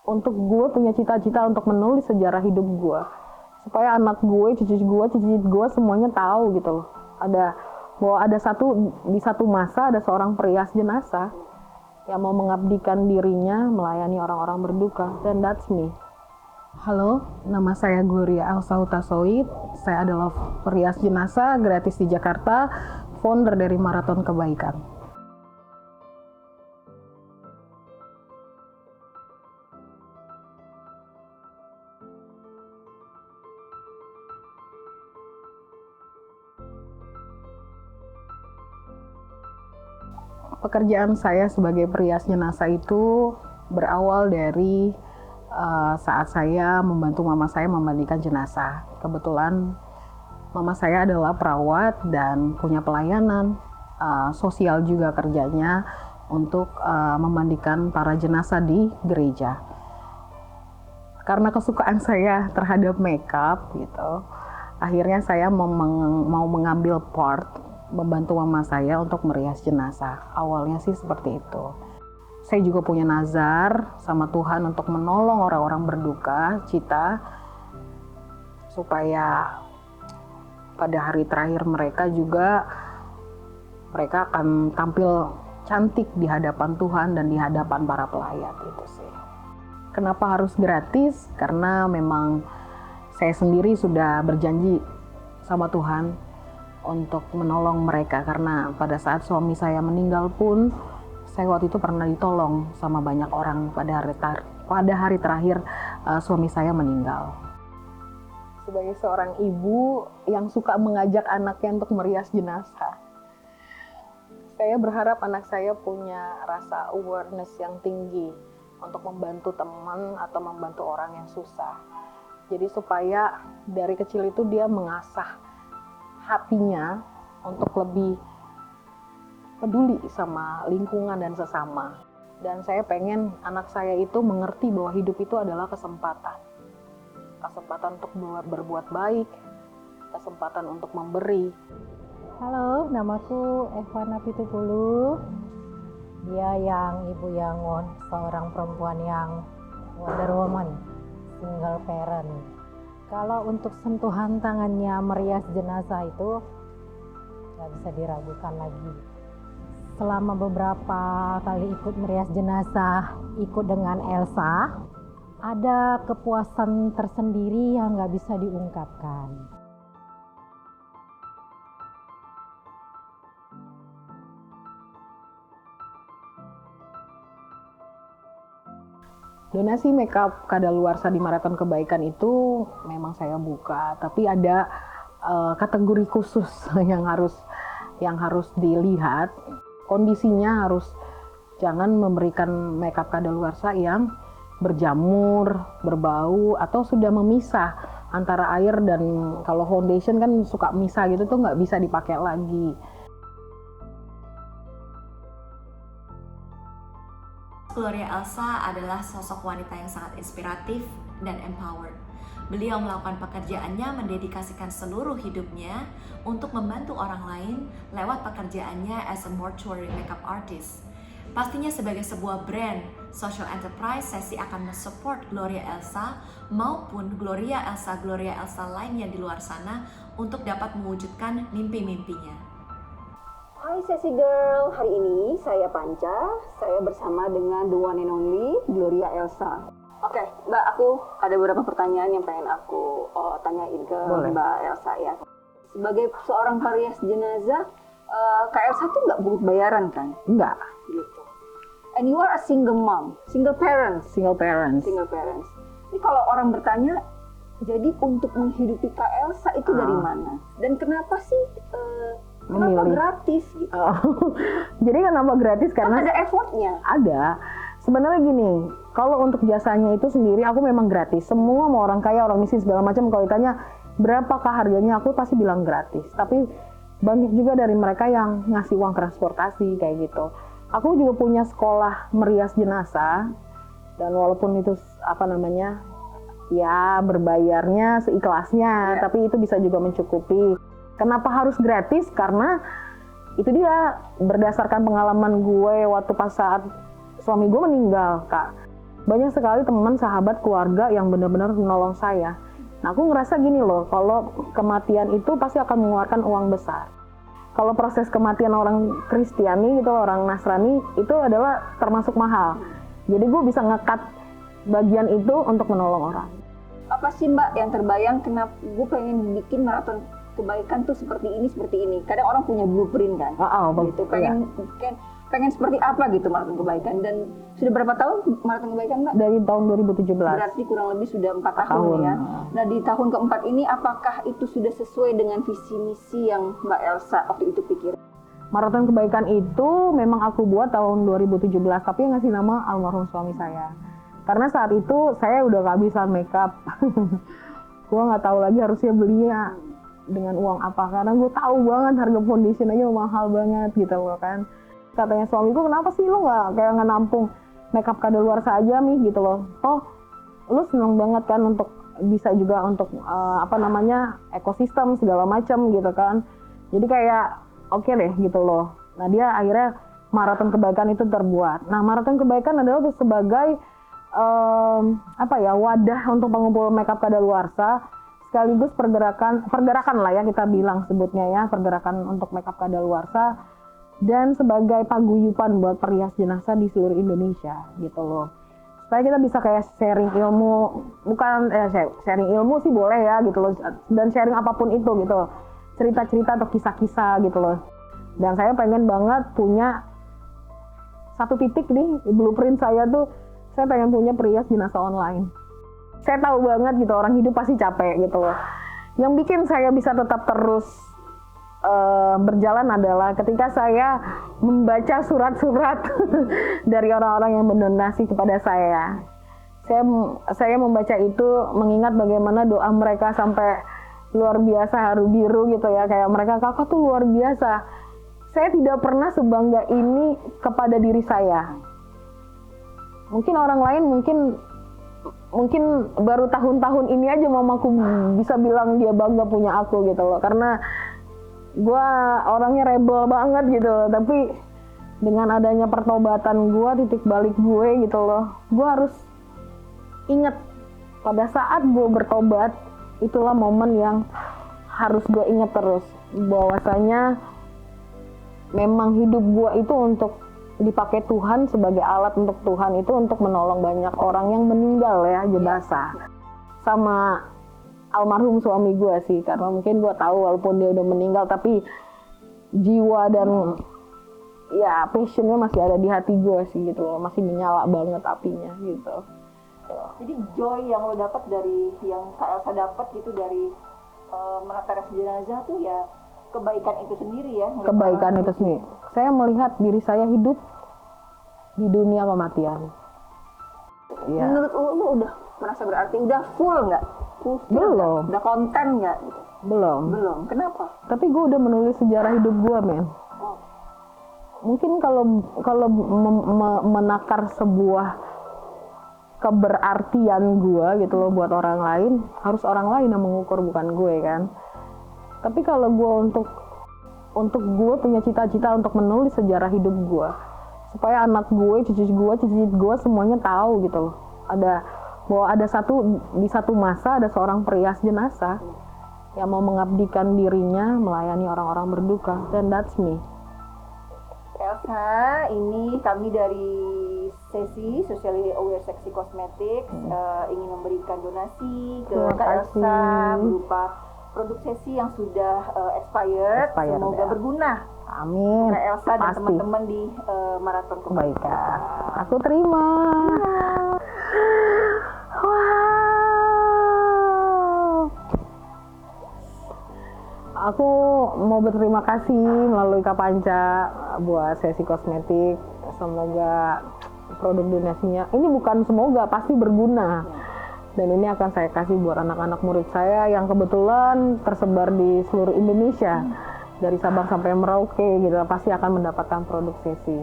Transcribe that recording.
untuk gue punya cita-cita untuk menulis sejarah hidup gue, supaya anak gue, cucu gue semuanya tahu gitu loh. Bahwa ada di satu masa ada seorang perias jenazah yang mau mengabdikan dirinya melayani orang-orang berduka, dan that's me. Halo, nama saya Gloria Elsa Hutasoid. Saya adalah perias jenazah gratis di Jakarta, founder dari Maraton Kebaikan. Pekerjaan saya sebagai perias jenazah itu berawal dari saat saya membantu mama saya memandikan jenazah. Kebetulan mama saya adalah perawat dan punya pelayanan sosial juga kerjanya untuk memandikan para jenazah di gereja. Karena kesukaan saya terhadap makeup gitu, akhirnya saya mau mengambil part membantu mama saya untuk merias jenazah. Awalnya sih seperti itu. Saya juga punya nazar sama Tuhan untuk menolong orang-orang berduka cita, supaya pada hari terakhir mereka juga mereka akan tampil cantik di hadapan Tuhan dan di hadapan para pelayat itu sih. Kenapa harus gratis? Karena memang saya sendiri sudah berjanji sama Tuhan untuk menolong mereka, karena pada saat suami saya meninggal pun saya waktu itu pernah ditolong sama banyak orang pada hari terakhir suami saya meninggal. Sebagai seorang ibu yang suka mengajak anaknya untuk merias jenazah, saya berharap anak saya punya rasa awareness yang tinggi untuk membantu teman atau membantu orang yang susah. Jadi supaya dari kecil itu dia mengasah hatinya untuk lebih peduli sama lingkungan dan sesama. Dan saya pengen anak saya itu mengerti bahwa hidup itu adalah kesempatan. Kesempatan untuk berbuat baik, kesempatan untuk memberi. Halo, namaku Evana Pitupulu. Dia yang ibu yang seorang perempuan yang Wonder Woman, single parent. Kalau untuk sentuhan tangannya merias jenazah itu nggak bisa diragukan lagi. Selama beberapa kali ikut merias jenazah, ikut dengan Elsa, ada kepuasan tersendiri yang nggak bisa diungkapkan. Donasi makeup kadaluarsa di Maraton Kebaikan itu memang saya buka, tapi ada kategori khusus yang harus dilihat. Kondisinya harus jangan memberikan makeup kadaluarsa yang berjamur, berbau, atau sudah memisah antara air dan kalau foundation kan suka misah gitu tuh nggak bisa dipakai lagi. Gloria Elsa adalah sosok wanita yang sangat inspiratif dan empowered. Beliau melakukan pekerjaannya mendedikasikan seluruh hidupnya untuk membantu orang lain lewat pekerjaannya as a mortuary makeup artist. Pastinya sebagai sebuah brand social enterprise, Sesi akan mensupport Gloria Elsa maupun Gloria Elsa lainnya di luar sana untuk dapat mewujudkan mimpi-mimpinya. Hai Sesi Girl, hari ini saya Panca, saya bersama dengan the one and only Gloria Elsa. Oke, Mbak, aku ada beberapa pertanyaan yang pengen aku tanyain ke Mbak Elsa ya. Sebagai seorang perias jenazah, Kak Elsa tuh nggak butuh bayaran kan? Enggak. Gitu. And you are a single mom, single parents. Ini kalau orang bertanya, jadi untuk menghidupi Kak Elsa itu dari mana? Dan kenapa sih kenapa gratis gitu? Jadi kenapa gratis? Karena ada effortnya. Ada. Sebenarnya gini, kalau untuk jasanya itu sendiri aku memang gratis. Semua mau orang kaya, orang miskin segala macam kalau ditanya berapakah harganya, aku pasti bilang gratis. Tapi banyak juga dari mereka yang ngasih uang transportasi kayak gitu. Aku juga punya sekolah merias jenazah, dan walaupun itu ya berbayarnya seikhlasnya, tapi itu bisa juga mencukupi. Kenapa harus gratis? Karena itu dia berdasarkan pengalaman gue waktu pas saat suami gue meninggal, Kak. banyak sekali teman, sahabat, keluarga yang benar-benar menolong saya. Nah, aku ngerasa gini loh, kalau kematian itu pasti akan mengeluarkan uang besar. Kalau proses kematian orang Kristiani gitu, orang Nasrani itu adalah termasuk mahal. Jadi gue bisa nge-cut bagian itu untuk menolong orang. Apa sih Mbak yang terbayang kenapa gue pengen bikin maraton kebaikan tuh seperti ini? Kadang orang punya blueprint kan, gitu. Pengen seperti apa gitu maraton kebaikan. Dan sudah berapa tahun maraton kebaikan Mbak? Dari tahun 2017. Berarti kurang lebih sudah 4 tahun ya. Nah di tahun keempat ini apakah itu sudah sesuai dengan visi misi yang Mbak Elsa waktu itu pikir? Maraton kebaikan itu memang aku buat tahun 2017, tapi yang ngasih nama almarhum suami saya. Karena saat itu saya udah kehabisan makeup. Gue nggak tahu lagi harusnya belinya dengan uang apa, karena gue tahu banget harga foundation aja mahal banget gitu loh kan. Katanya suamiku, kenapa sih lo nggak kayak nampung makeup kadaluarsa aja nih gitu loh. Oh, lo seneng banget kan untuk bisa juga untuk ekosistem segala macam gitu kan. Jadi kayak oke deh gitu loh. Nah dia akhirnya maraton kebaikan itu terbuat. Nah maraton kebaikan adalah sebagai wadah untuk pengumpul makeup kadaluarsa, sekaligus pergerakan lah ya kita bilang sebutnya ya, pergerakan untuk makeup kadaluarsa, dan sebagai paguyuban buat perias jenazah di seluruh Indonesia gitu loh. Supaya kita bisa kayak sharing ilmu, sharing ilmu sih boleh ya gitu loh, dan sharing apapun itu gitu, cerita-cerita atau kisah-kisah gitu loh. Dan saya pengen banget punya satu titik nih, blueprint saya tuh, saya pengen punya perias jenazah online. Saya tahu banget gitu, orang hidup pasti capek gitu loh. Yang bikin saya bisa tetap terus berjalan adalah ketika saya membaca surat-surat dari orang-orang yang mendonasi kepada saya. Saya membaca itu mengingat bagaimana doa mereka sampai luar biasa, haru biru gitu ya, kayak mereka, kakak tuh luar biasa. Saya tidak pernah sebangga ini kepada diri saya. Mungkin orang lain mungkin baru tahun-tahun ini aja mamaku bisa bilang dia bangga punya aku gitu loh, karena gue orangnya rebel banget gitu loh. Tapi dengan adanya pertobatan gue, titik balik gue gitu loh, gue harus ingat pada saat gue bertobat, itulah momen yang harus gue ingat terus, bahwasanya memang hidup gue itu untuk dipakai Tuhan sebagai alat untuk Tuhan, itu untuk menolong banyak orang yang meninggal ya, jenazah. Sama almarhum suami gue sih, karena mungkin gue tahu walaupun dia udah meninggal, tapi jiwa dan ya passionnya masih ada di hati gue sih gitu loh, masih menyala banget apinya gitu. Jadi joy yang lo dapat dari, yang Kak Elsa dapat gitu dari menata jenazah tuh ya kebaikan itu sendiri ya. Kebaikan itu sendiri. Saya melihat diri saya hidup di dunia kematian. Ya. Menurut lo udah merasa berarti, udah full nggak? Belum. Udah konten nggak? Belum. Kenapa? Tapi gue udah menulis sejarah hidup gue, men. Mungkin kalau menakar sebuah keberartian gue gitu loh buat orang lain, harus orang lain yang mengukur, bukan gue kan. Tapi kalau gue untuk gue punya cita-cita untuk menulis sejarah hidup gue, supaya anak gue, cicit gue semuanya tahu gitu loh. Bahwa ada di satu masa ada seorang perias jenazah yang mau mengabdikan dirinya melayani orang-orang berduka, dan that's me. Elsa, ini kami dari sesi Socially Aware Sexy Cosmetics ingin memberikan donasi ke Kak Elsa berupa produk sesi yang sudah expired. Semoga ya. Berguna. Amin. Kak Elsa dan teman-teman di maraton kebaikan. Aku terima. Aku mau berterima kasih melalui Kak Panca buat sesi kosmetik. Semoga produk donasinya, ini bukan semoga, pasti berguna. Dan ini akan saya kasih buat anak-anak murid saya yang kebetulan tersebar di seluruh Indonesia. Dari Sabang sampai Merauke gitu, pasti akan mendapatkan produk sesi.